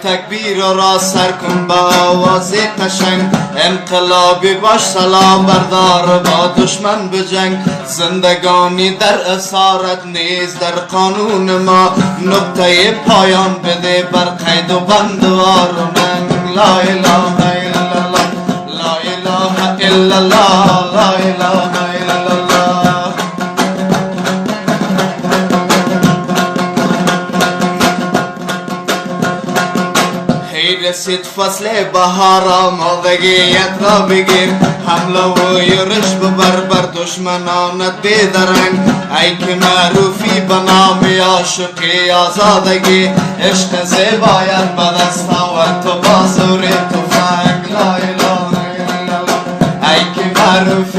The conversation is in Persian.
تکبیر را سر کن با آواز قشنگ، انقلابی باش سلام بردار با دشمن بجنگ. زندگانی در اسارت نیز در قانون ما، نقطه پایان بده بر قید و بند و آرمنگ. لا اله الا الله، لا اله الا الله، لا اله الا الله. رسید فصل بهار، آمادگیت را بگیر، حمله و یورش ببر بر دشمنانت بیدرنگ. ای که معروفی به نام عاشقی آزادگی، عشق زیبایت به دست آورد تو با زور تفنگ. لا اله الا الله. ای که معروفی